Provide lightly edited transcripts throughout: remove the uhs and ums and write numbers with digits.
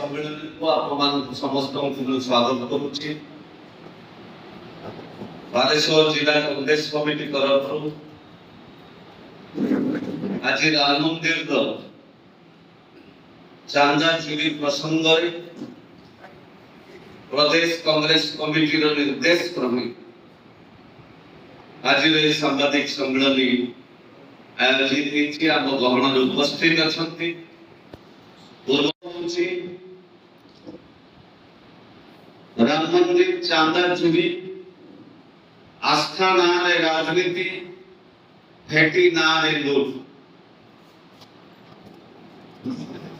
सम्मेलन को अपमान समस्त स्वागत करुच्ची। बालेश्वर जिला कांग्रेस कमिटी तरफ आज राम मंदिर चांदा चोरी प्रसंग प्रदेश कांग्रेस कमिटी निर्देश क्रमे आज सांबादिक सम्मेलन आयोजित होती आम गहन उपस्थित अच्छा राम मंदिर चांदा चोरी आस्था ना राजनीति फेटी ना लूट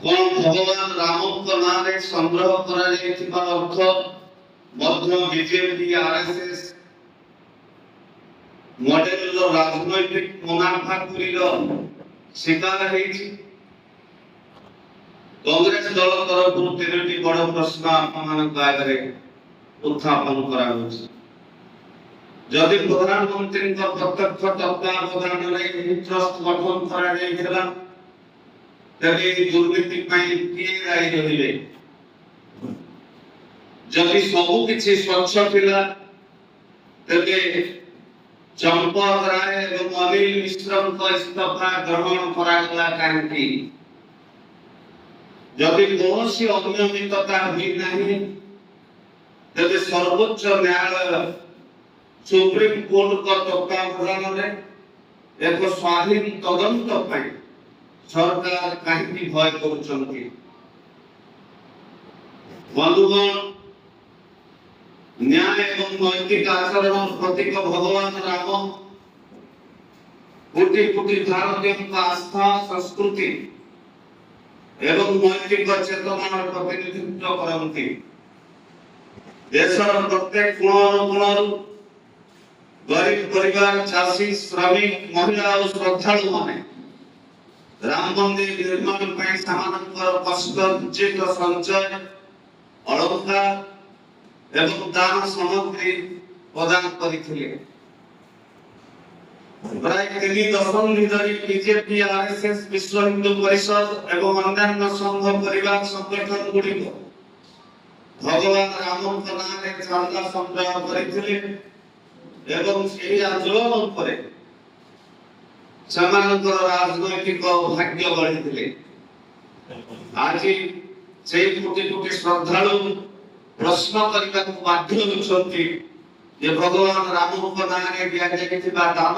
कौन भगवान राम ना संग्रह कर अर्थ बीजेपी आरएसएस मॉडल राजनैतिक मुनाफा शिकार कांग्रेस दल तरफ तीन बड़ प्रश्न आगे उत्थापन जदि प्रधानमंत्री प्रत्यक्ष तत्वावधान ट्रस्ट गठन तेरे दुर्नीति किए दायी रही जदि सबु किछि स्वच्छ थिला तेरे चंपक राय एवं अनिल मिश्र इस्तीफा ग्रहण करागला काहेकि जदि कौनसी अनियमितता हुई नहीं तेरे सर्वोच्च न्यायालय सुप्रीम कोर्ट का तत्वावधान में एक स्वाधीन तदंत पाई सरकार कहीं भय करुचंती बंधुगण न्याय एवं नैतिक आचरण प्रतीक भगवान राम कोटि कोटि भारतीय आस्था संस्कृति एवं नैतिक चेतना प्रतिनिधित्व करती देशर प्रत्येक कोण गरीब परिवार चाषी श्रमिक महिला और श्रद्धालु माने राम मंदिर निर्माण ପାଇଁ ସେମାନଙ୍କର କଷ୍ଟ ଉଚିତ ସଞ୍ଚୟ अलंकार एवं दान सामग्री प्रदान କରିଥିଲେ प्राय 3 दशंधि धरि बीजेपी आरएसएस विश्व हिंदू परिषद एवं अन्य संघ परिवार संगठन गुड़ी भगवान रामଙ୍କ नाम चांदा संग्रह କରିଥିଲେ एवं ସେହି आंदोलन ଉପରେ ସେମାନଙ୍କର ରାଜନୈତିକ ଭାଗ୍ୟ ଗଢ଼ିଥିଲେ आज से कोटि कोटि श्रद्धालु प्रश्न करने को बाध्य होती जे भगवान रामଙ୍କ नारे दिया जाइथिबा दान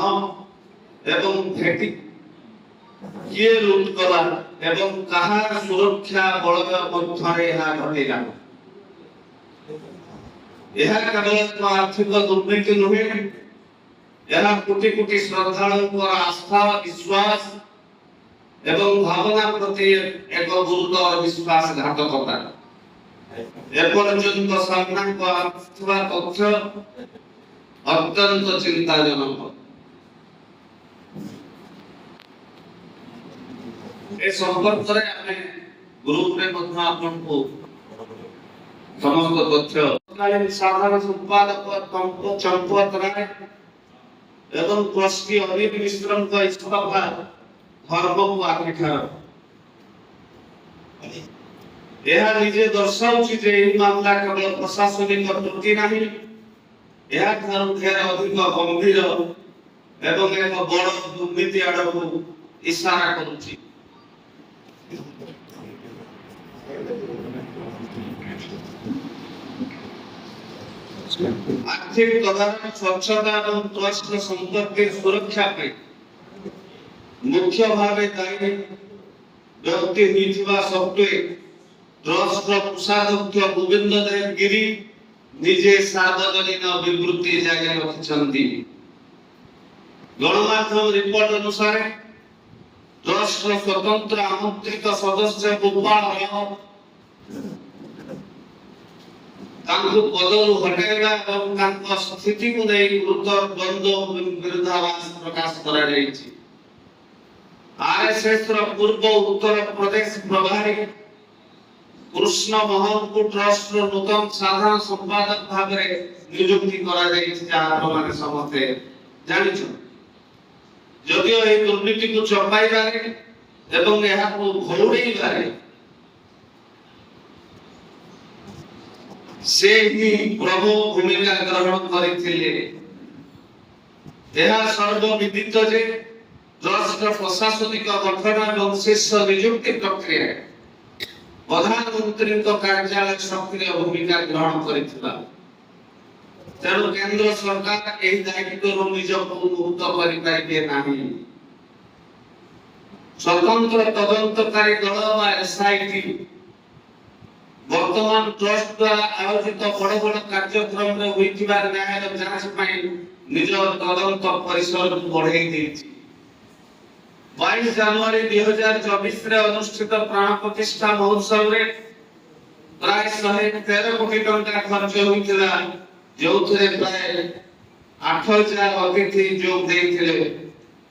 एवं भेटी किए लूट कला एवं कहार सुरक्षा बल मध्यरे यह घटेगा यह केवल आर्थिक दुर्नीति नुहे यह कोटि कोटि श्रद्धालु आस्था विश्वास एवं भावना प्रति एक गुरुतर विश्वासघातकता एपर्यंत सामना को आथवा तथ्य अत्यंत चिंताजनक ए संपर्क रे हमें ग्रुप रे मध्य आपन को समस्त तथ्य साधारण संपादक चंपत राय एवं ट्रस्टी अनिल मिश्र का इस्तीफा धर्म को आखिर यह निजे दर्शाउछि जे एही मामला केवल प्रशासनिक त्रुटि नाही यह ठारू ढेर अधिक गंभीर एवं एक बड़ दुर्नीति आड़क इशारा करुछि आर्थिक तदारक स्वच्छता एवं ट्रस्ट संपत्ति सुरक्षा पे मुख्य भावे दायी व्यक्ति होइथिबा सत्वे ट्रस्ट कोषाध्यक्ष गोविंद देव गिरी निजे सार्वजनिक विवृत्ति जारी रखिछन्ति गणमाध्यम रिपोर्ट अनुसार ट्रस्ट स्वतंत्र आमंत्रित सदस्य गोपाल राव तांको पदरु हटाइबा एवं तांको स्थिति को नै गुरुतर द्वंद्व विरोधाभास प्रकाश करा जायछि आरएसएस रो पूर्व उत्तर प्रदेश प्रभारी कृष्ण मोहन को ट्रस्ट रो नूतन साधारण संपादक भाबरे नियुक्ति करा जायछि जहा माने समते जानिछु जदियो ए दुर्नीति को चपाइबारे एवं एहा को घोड़ेइबारे से ही प्रभु भूमिका ग्रहण करथिले। यह सर्वविदित जे ट्रस्ट प्रशासनिक गठन और शीर्ष नियुक्ति प्रक्रिया प्रधानमंत्री कार्यालय सक्रिय भूमिका ग्रहण करथिला। तेणु केंद्र सरकार एही दायित्व निजको मुक्त करि पाइबे नाही। स्वतंत्र तदंतकारी दल वा एसआईटी वर्तमान ट्रस्ट द्वारा आयोजित बड़ बड़ कार्यक्रम रे होइथिबा न्याय जांच पई निज तदंत परिसर को बढ़ाई देछि। 22 जनवरी 2024 रे अनुष्ठित प्राण प्रतिष्ठा महोत्सव रे प्राय 113 कोटी टंका खर्च होइथिला, जोथरे प्राय 8000 अतिथि जोग देथिले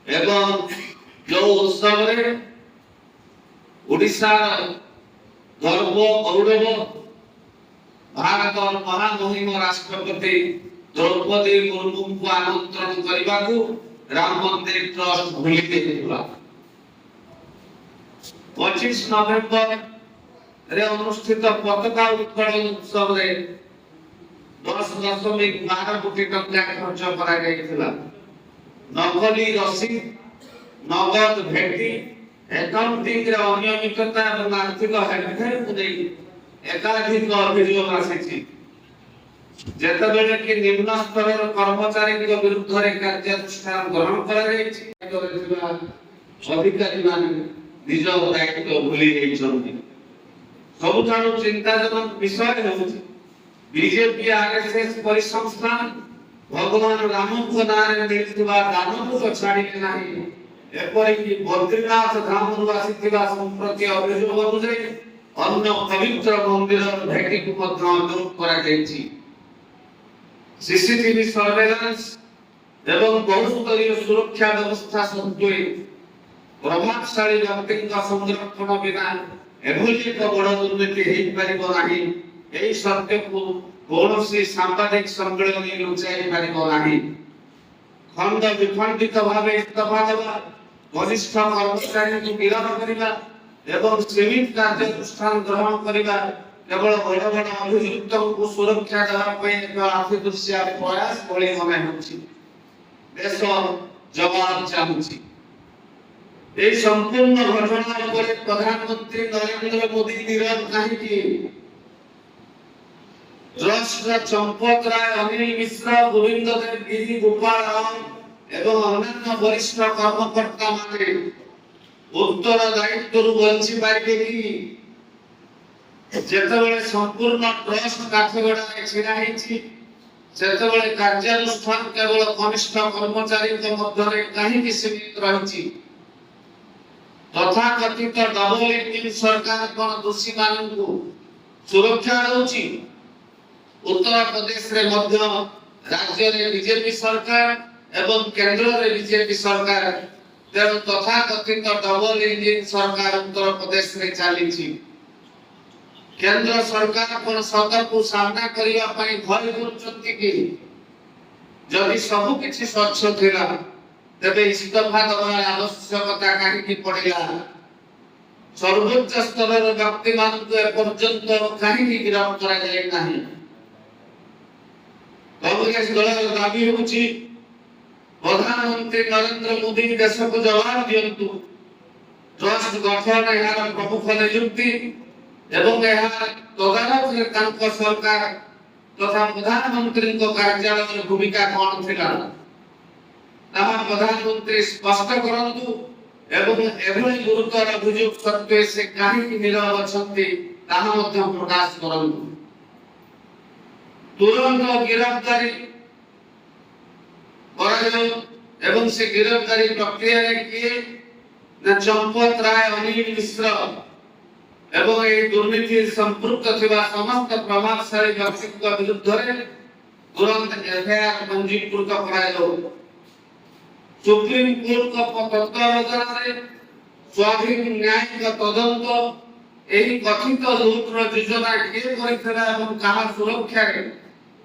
एवं जो उत्सव रे ओडिशा गर्व गौरव भारत महामहिम राष्ट्रपति द्रौपदी मुर्मू को आमंत्रण करने को राम मंदिर ट्रस्ट भूली देथिला। 25 नवेम्बर रे अनुष्ठित पताका उत्तोलन उत्सव रे 10.12 कोटी टंका खर्च करा गयथिला। नकली रसीद, नगद भेटी, एकाउंटिंग रे अनियमितता और आर्थिक हेरफेर को नहीं एकाधिक अभियोग आसी। जेतबेले कि निम्न स्तर कर्मचारी के विरुद्ध रे कार्यानुष्ठान ग्रहण करा जायछि, अधिकारी मान निज दायित्व भूली जाइछन्ति। सबुठारु चिंताजनक विषय होछि बीजेपी आरएसएस परिसंस्थान भगवान राम को नारे मिलथिबा दानव को छाड़ी नाही। एपरिक बद्रीनाथ धाम आसिथिबा संप्रति अभियोग अनुसार अन्य पवित्र मंदिर भेटी को मध्य अनुरोध करा जायछि। सीसीटीवी सर्वेलेंस एवं बहुस्तरीय सुरक्षा व्यवस्था सत्वे प्रभावशाली व्यक्ति संरक्षण बिना एभली एक बड़ दुर्नीति हेई परिबो नाही। एही सत्य को कौनसी सांबादिक सम्मेलन लुचाई परिबो नाही। खंड विखंडित भावे इस्तीफा देवा, वरिष्ठ कर्मचारी को गिरफ्त करिबा एवं सीमित कार्यानुष्ठान ग्रहण करिबा केवल बड़ बड़ अभियुक्तों को सुरक्षा देवा पई एक आफिदुसिया प्रयास भली मने होछि। देश जवाब चाहुछि। এই সম্পূর্ণ ঘটনার উপরে প্রধানমন্ত্রী নরেন্দ্র মোদী নীরব কাহিনী। ট্রাস্টর চম্পক রায়, অনিল মিশ্র, গোবিন্দ দেব গিরি, গোপাল রাম এবং অন্যান্য বরিষ্ঠ কর্মকর্তা মানে উত্তর দায়িত্বରୁ বঞ্চি পারিবে কি? যেତେବେଳେ সম্পূর্ণ ট্রাস্ট কাঠগড়াରେ ଛିଡ଼ା ହେଇଛି ସେତେବେଳେ କାର୍ଯ୍ୟାନୁଷ୍ଠାନ କେବଳ କନିଷ୍ଠ କର୍ମଚାରୀଙ୍କ ମଧ୍ୟରେ କାହିଁକି ସୀମିତ ରହିଛି? तथाकथित डबल इंजिन सरकार कोन दोषी माननकु सुरक्षा दउची। उत्तर प्रदेश रे मध्य राज्य रे बीजेपी सरकार एवं केंद्र रे बीजेपी सरकार तेणु तथाकथित डबल इंजिन सरकार उत्तर प्रदेश रे चलीची। केंद्र सरकार कोन सत्ता को सामना करिया पई भय करचंती कि जदि सब किछि स्वच्छ थिला तबे इस्तीफा देवार आवश्यकता काहेकि पड़िला? सर्वोच्च स्तर व्यक्ति मान को पर्यंत काहेकि गिरफ्त करा जाय नाही? कांग्रेस दल दाबी होछि प्रधानमंत्री नरेंद्र मोदी देश को जवाब दियंतु। ट्रस्ट गठन यार प्रमुख नियुक्ति एवं यार तदारख रे तांक सरकार तथा प्रधानमंत्री को कार्यालय भूमिका कोन थिला? ताहा प्रधानमंत्री स्पष्ट करंतु एवं एभली गुरुतर अभियोग सत्वे से काहेकि नीरव अछंती ताहा मध्ये प्रकाश करंतु। तुरंत गिरफ्तारी करायो एवं से गिरफ्तारी प्रक्रिया रे किए न चंपत राय, अनिल मिश्र एवं ए दुर्नीति संपृक्त थिबा समस्त प्रभावशाली व्यक्तित्व विरुद्ध रे तुरंत एफआईआर पंजीकृत करायो। सुप्रीम कोर्ट का तत्वावधान में स्वाधीन न्यायिक तदंत एही कथित लूटर योजना के करिथला एवं कहा सुरक्षा रे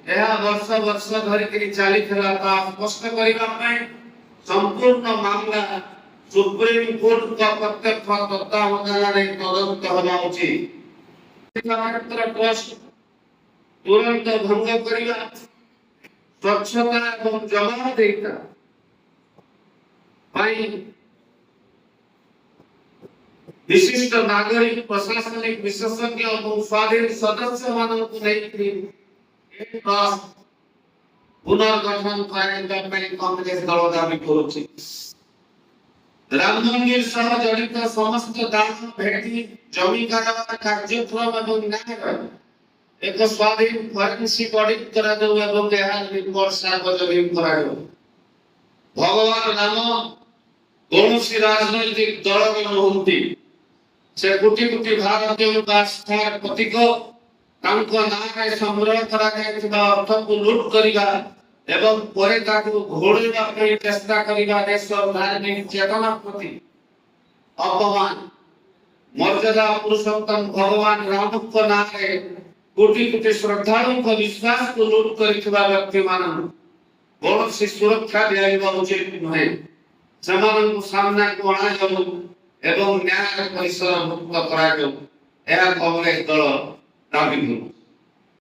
एहा वर्ष वर्ष धरि के चलीथला ता स्पष्ट करिबा पय संपूर्ण मामला सुप्रीम कोर्ट का प्रत्यक्ष तत्वावधान रे तदंत होना उचित। मात्र ट्रस्ट ତୁରନ୍ତ ଭଙ୍ଗ କରିବା, ସ୍ୱଚ୍ଛତା ଏବଂ ଜବାବଦେହିତା ପାଇଁ विशिष्ट नागरिक प्रशासनिक विशेषज्ञ और स्वाधीन सदस्य मानक नहीं एक पुनर्गठन कांग्रेस दल दाबी करुछि। राम मंदिर सह जड़ित समस्त दान भेटी जमी कारोबार कार्यक्रम एवं न्याय एक स्वाधीन फरेंसिक ऑडिट करा दो एवं एहार रिपोर्ट सार्वजनिक करा दो। भगवान राम कौनसी राजनैतिक दल नहंती से कोटी कोटी भारतीय आस्थार प्रतीक तांको नारे संग्रह करा जायतिबा अर्थ को लूट करिबा एवं परे ताकू घोड़ेबा पई चेष्टा करिबा देश धार्मिक चेतना प्रति अपमान। मर्यादा पुरुषोत्तम भगवान राम को नारे कोटी कोटी श्रद्धालुओं का विश्वास को लूट करिबा व्यक्ति मान कौनसी सुरक्षा दिया उचित नुहे। सेमानकु सामना को अणा जाऊ एवं न्याय परिसर मुक्त करा जाऊ। कांग्रेस दल दाबी करू।